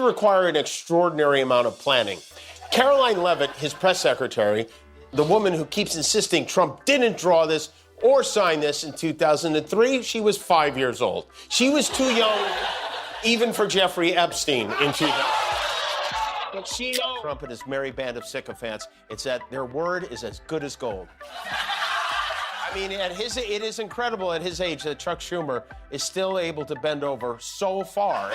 require an extraordinary amount of planning. Karoline Leavitt, his press secretary, the woman who keeps insisting Trump didn't draw this or sign this in 2003, she was 5 years old. She was too young even for Jeffrey Epstein in 2000. But she knows. Trump and his merry band of sycophants, it's that their word is as good as gold. I mean, it is incredible at his age that Chuck Schumer is still able to bend over so far.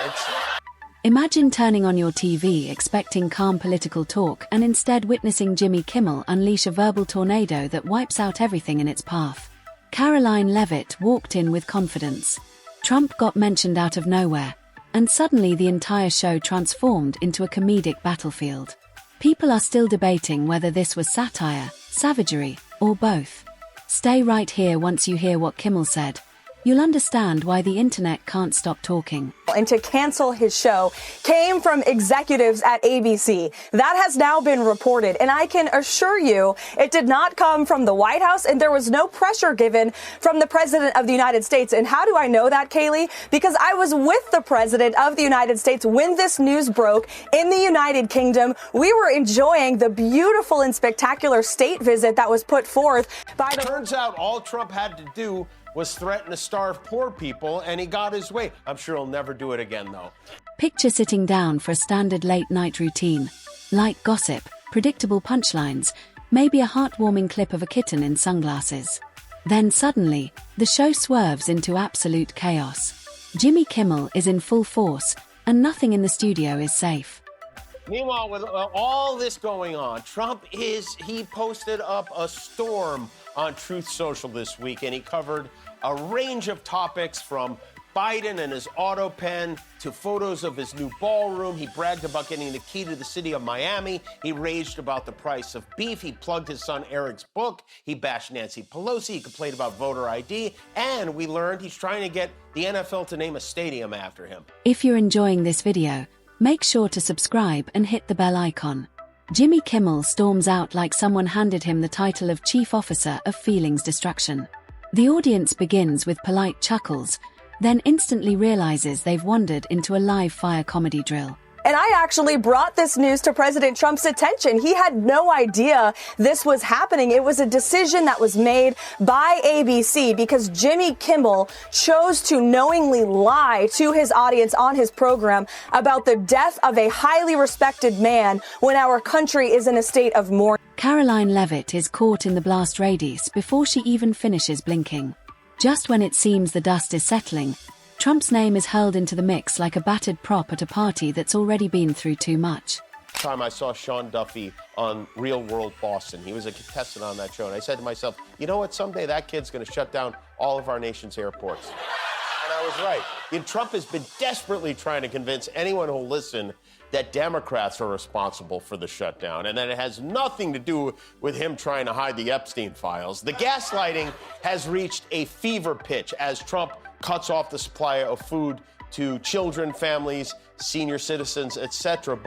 Imagine turning on your TV expecting calm political talk and instead witnessing Jimmy Kimmel unleash a verbal tornado that wipes out everything in its path. Karoline Leavitt walked in with confidence. Trump got mentioned out of nowhere, and suddenly the entire show transformed into a comedic battlefield. People are still debating whether this was satire, savagery, or both. Stay right here once you hear what Kimmel said. You'll understand why the internet can't stop talking. And to cancel his show came from executives at ABC. That has now been reported, and I can assure you it did not come from the White House, and there was no pressure given from the President of the United States. And how do I know that, Kaylee? Because I was with the President of the United States when this news broke in the United Kingdom. We were enjoying the beautiful and spectacular state visit that was put forth by the... Turns out all Trump had to do was threaten to starve poor people, and he got his way. I'm sure he'll never do it again, though. Picture sitting down for a standard late-night routine. Light gossip, predictable punchlines, maybe a heartwarming clip of a kitten in sunglasses. Then suddenly, the show swerves into absolute chaos. Jimmy Kimmel is in full force, and nothing in the studio is safe. Meanwhile, with all this going on, he posted up a storm on Truth Social this week, and he covered a range of topics from Biden and his auto pen to photos of his new ballroom. He bragged about getting the key to the city of Miami. He raged about the price of beef. He plugged his son Eric's book. He bashed Nancy Pelosi. He complained about voter ID. And we learned he's trying to get the NFL to name a stadium after him. If you're enjoying this video, make sure to subscribe and hit the bell icon. Jimmy Kimmel storms out like someone handed him the title of Chief Officer of Feelings Destruction. The audience begins with polite chuckles, then instantly realizes they've wandered into a live fire comedy drill. And I actually brought this news to President Trump's attention. He had no idea this was happening. It was a decision that was made by ABC because Jimmy Kimmel chose to knowingly lie to his audience on his program about the death of a highly respected man when our country is in a state of mourning. Karoline Leavitt is caught in the blast radius before she even finishes blinking. Just when it seems the dust is settling, Trump's name is hurled into the mix like a battered prop at a party that's already been through too much. Time I saw Sean Duffy on Real World Boston. He was a contestant on that show, and I said to myself, you know what, someday that kid's going to shut down all of our nation's airports. And I was right. And Trump has been desperately trying to convince anyone who'll listen that Democrats are responsible for the shutdown, and that it has nothing to do with him trying to hide the Epstein files. The gaslighting has reached a fever pitch as Trump cuts off the supply of food to children, families, senior citizens, etc.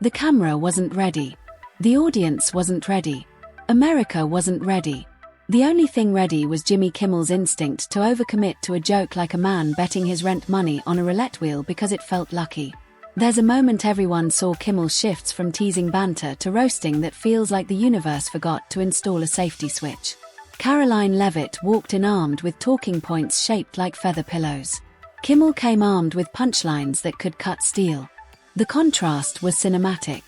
The camera wasn't ready. The audience wasn't ready. America wasn't ready. The only thing ready was Jimmy Kimmel's instinct to overcommit to a joke like a man betting his rent money on a roulette wheel because it felt lucky. There's a moment everyone saw Kimmel shifts from teasing banter to roasting that feels like the universe forgot to install a safety switch. Karoline Leavitt walked in armed with talking points shaped like feather pillows. Kimmel came armed with punchlines that could cut steel. The contrast was cinematic.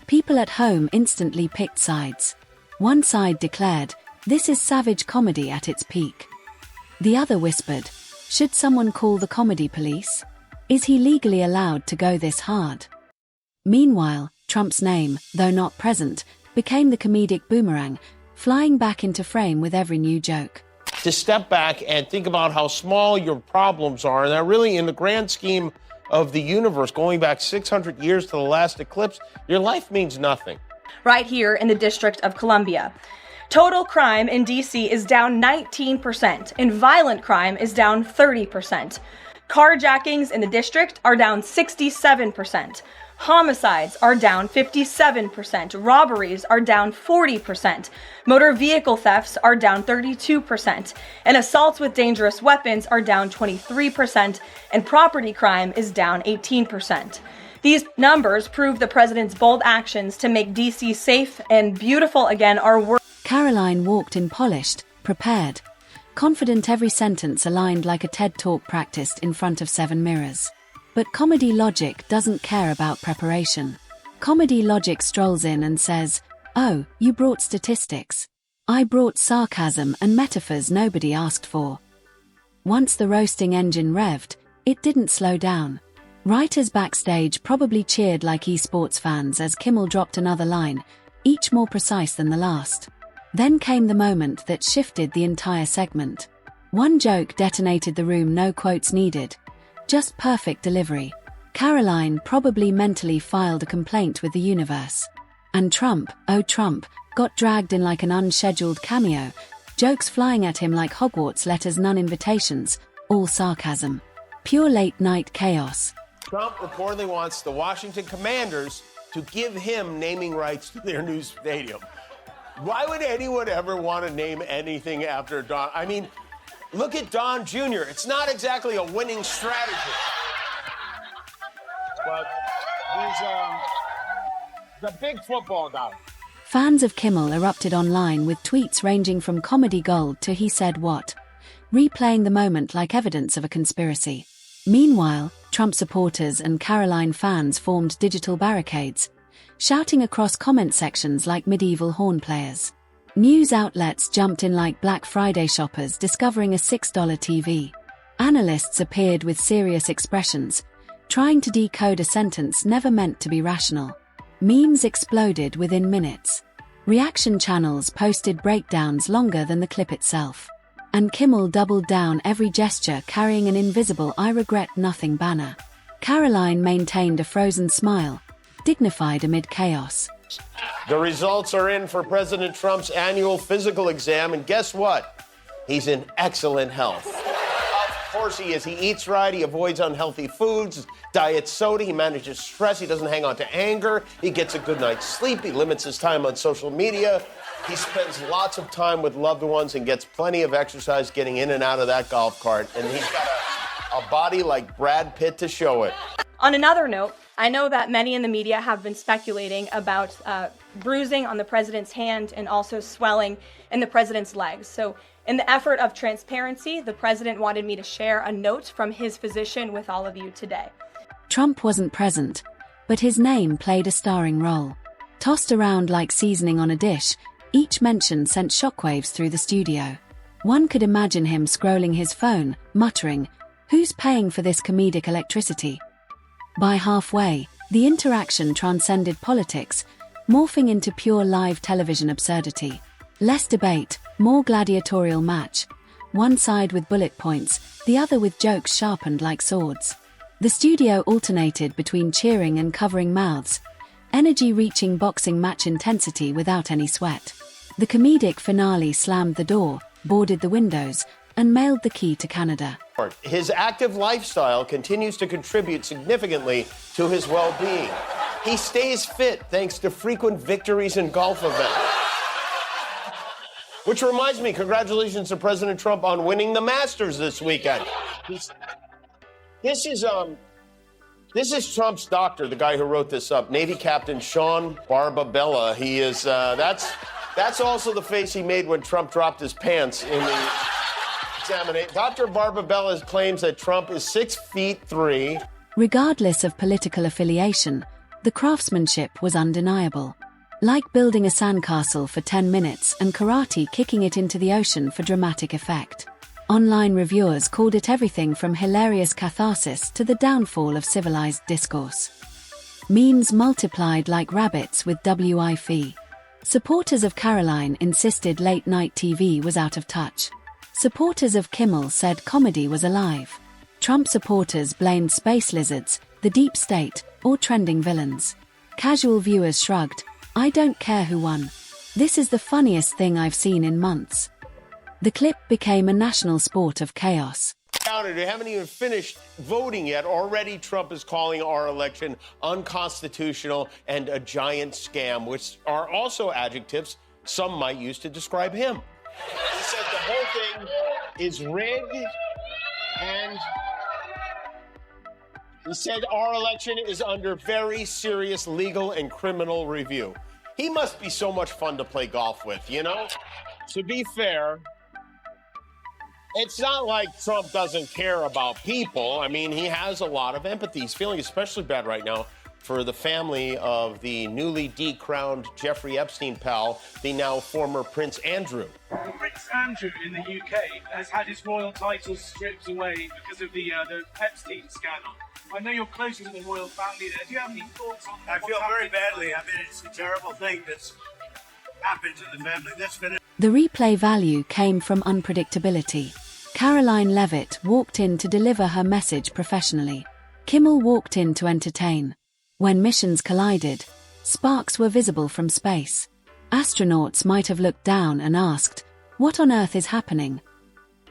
People at home instantly picked sides. One side declared, "This is savage comedy at its peak." The other whispered, "Should someone call the comedy police? Is he legally allowed to go this hard?" Meanwhile, Trump's name, though not present, became the comedic boomerang, flying back into frame with every new joke. To step back and think about how small your problems are, and that really, in the grand scheme of the universe, going back 600 years to the last eclipse, your life means nothing. Right here in the District of Columbia. Total crime in D.C. is down 19%, and violent crime is down 30%. Carjackings in the district are down 67%. Homicides are down 57%. Robberies are down 40%. Motor vehicle thefts are down 32%. And assaults with dangerous weapons are down 23%. And property crime is down 18%. These numbers prove the president's bold actions to make D.C. safe and beautiful again are worth. Karoline walked in polished, prepared, confident, every sentence aligned like a TED Talk practiced in front of 7 mirrors. But comedy logic doesn't care about preparation. Comedy logic strolls in and says, "Oh, you brought statistics. I brought sarcasm and metaphors nobody asked for." Once the roasting engine revved, it didn't slow down. Writers backstage probably cheered like esports fans as Kimmel dropped another line, each more precise than the last. Then came the moment that shifted the entire segment. One joke detonated the room, no quotes needed. Just perfect delivery. Karoline probably mentally filed a complaint with the universe. And Trump, oh Trump, got dragged in like an unscheduled cameo, jokes flying at him like Hogwarts letters, none invitations, all sarcasm. Pure late-night chaos. Trump reportedly wants the Washington Commanders to give him naming rights to their new stadium. Why would anyone ever want to name anything after Don? I mean, look at Don Jr. It's not exactly a winning strategy. But he's the big football guy. Fans of Kimmel erupted online with tweets ranging from comedy gold to he said what, replaying the moment like evidence of a conspiracy. Meanwhile, Trump supporters and Karoline fans formed digital barricades, shouting across comment sections like medieval horn players. News outlets jumped in like Black Friday shoppers discovering a $6 TV. Analysts appeared with serious expressions, trying to decode a sentence never meant to be rational. Memes exploded within minutes. Reaction channels posted breakdowns longer than the clip itself. And Kimmel doubled down, every gesture carrying an invisible "I regret nothing" banner. Karoline maintained a frozen smile, dignified amid chaos. The results are in for President Trump's annual physical exam, and guess what? He's in excellent health. Of course he is. He eats right, he avoids unhealthy foods, diet soda, he manages stress, he doesn't hang on to anger, he gets a good night's sleep, he limits his time on social media, he spends lots of time with loved ones and gets plenty of exercise getting in and out of that golf cart, and he's got a body like Brad Pitt to show it. On another note, I know that many in the media have been speculating about bruising on the president's hand and also swelling in the president's legs. So in the effort of transparency, the president wanted me to share a note from his physician with all of you today. Trump wasn't present, but his name played a starring role. Tossed around like seasoning on a dish, each mention sent shockwaves through the studio. One could imagine him scrolling his phone, muttering, "Who's paying for this comedic electricity?" By halfway, the interaction transcended politics, morphing into pure live television absurdity. Less debate, more gladiatorial match. One side with bullet points, the other with jokes sharpened like swords. The studio alternated between cheering and covering mouths, energy reaching boxing match intensity without any sweat. The comedic finale slammed the door, boarded the windows, and mailed the key to Canada. His active lifestyle continues to contribute significantly to his well-being. He stays fit thanks to frequent victories in golf events. Which reminds me, congratulations to President Trump on winning the Masters this weekend. This is Trump's doctor, the guy who wrote this up, Navy Captain Sean Barbabella. He is, that's also the face he made when Trump dropped his pants in the examination. Dr. Barbabella claims that Trump is 6'3". Regardless of political affiliation, the craftsmanship was undeniable. Like building a sandcastle for 10 minutes and karate kicking it into the ocean for dramatic effect. Online reviewers called it everything from hilarious catharsis to the downfall of civilized discourse. Memes multiplied like rabbits with WIF. Supporters of Karoline insisted late-night TV was out of touch. Supporters of Kimmel said comedy was alive. Trump supporters blamed space lizards, the deep state, or trending villains. Casual viewers shrugged, "I don't care who won. This is the funniest thing I've seen in months." The clip became a national sport of chaos. They haven't even finished voting yet. Already Trump is calling our election unconstitutional and a giant scam, which are also adjectives some might use to describe him. He said the whole thing is rigged and He said our election is under very serious legal and criminal review. He must be so much fun to play golf with, you know? To be fair, it's not like Trump doesn't care about people. I mean, he has a lot of empathy. He's feeling especially bad right now for the family of the newly decrowned Jeffrey Epstein pal, the now former Prince Andrew. Prince Andrew in the UK has had his royal titles stripped away because of the Epstein scandal. I know you're closer to the royal family there. Do you have any thoughts on that? I feel very badly. I mean, it's a terrible thing that's happened to the family. That's been The replay value came from unpredictability. Karoline Leavitt walked in to deliver her message professionally. Kimmel walked in to entertain. When missions collided, sparks were visible from space. Astronauts might have looked down and asked, "What on earth is happening?"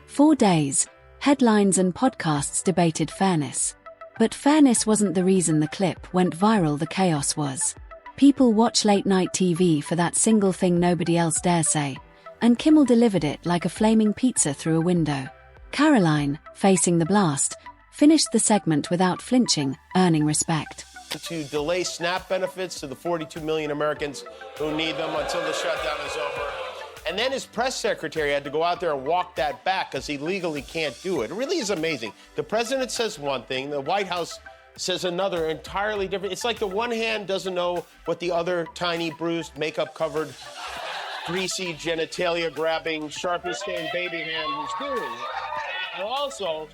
4 days, headlines and podcasts debated fairness. But fairness wasn't the reason the clip went viral. The chaos was. People watch late-night TV for that single thing nobody else dare say, and Kimmel delivered it like a flaming pizza through a window. Karoline, facing the blast, finished the segment without flinching, earning respect. To delay SNAP benefits to the 42 million Americans who need them until the shutdown is over. And then his press secretary had to go out there and walk that back because he legally can't do it. It really is amazing. The president says one thing, the White House says another, entirely different. It's like the one hand doesn't know what the other tiny, bruised, makeup-covered, greasy, genitalia-grabbing, Sharpie-stained baby hand is doing. And also,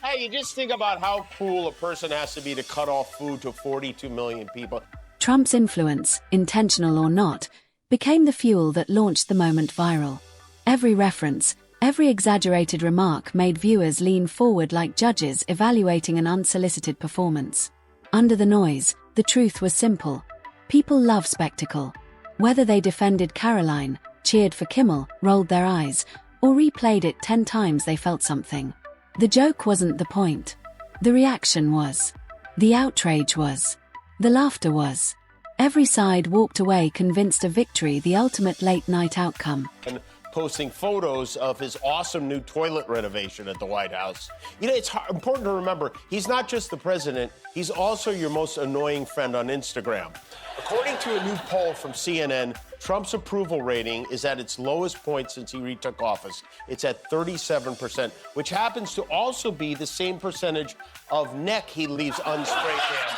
hey, you just think about how cruel a person has to be to cut off food to 42 million people. Trump's influence, intentional or not, became the fuel that launched the moment viral. Every reference, every exaggerated remark made viewers lean forward like judges evaluating an unsolicited performance. Under the noise, the truth was simple. People love spectacle. Whether they defended Karoline, cheered for Kimmel, rolled their eyes, or replayed it 10 times, they felt something. The joke wasn't the point. The reaction was. The outrage was. The laughter was. Every side walked away convinced of victory, the ultimate late-night outcome. And posting photos of his awesome new toilet renovation at the White House. You know, it's important to remember, he's not just the president, he's also your most annoying friend on Instagram. According to a new poll from CNN, Trump's approval rating is at its lowest point since he retook office. It's at 37%, which happens to also be the same percentage of neck he leaves unspray tanned.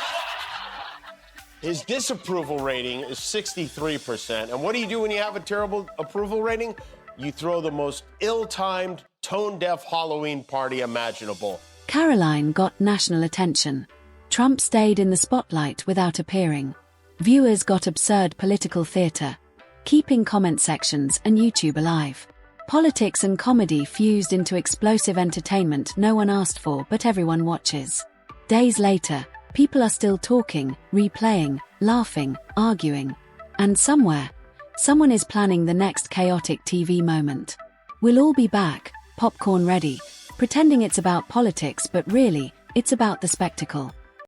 His disapproval rating is 63%. And what do you do when you have a terrible approval rating? You throw the most ill-timed, tone-deaf Halloween party imaginable. Karoline got national attention. Trump stayed in the spotlight without appearing. Viewers got absurd political theater, keeping comment sections and YouTube alive. Politics and comedy fused into explosive entertainment no one asked for but everyone watches. Days later, people are still talking, replaying, laughing, arguing. And somewhere, someone is planning the next chaotic TV moment. We'll all be back, popcorn ready, pretending it's about politics but really, it's about the spectacle.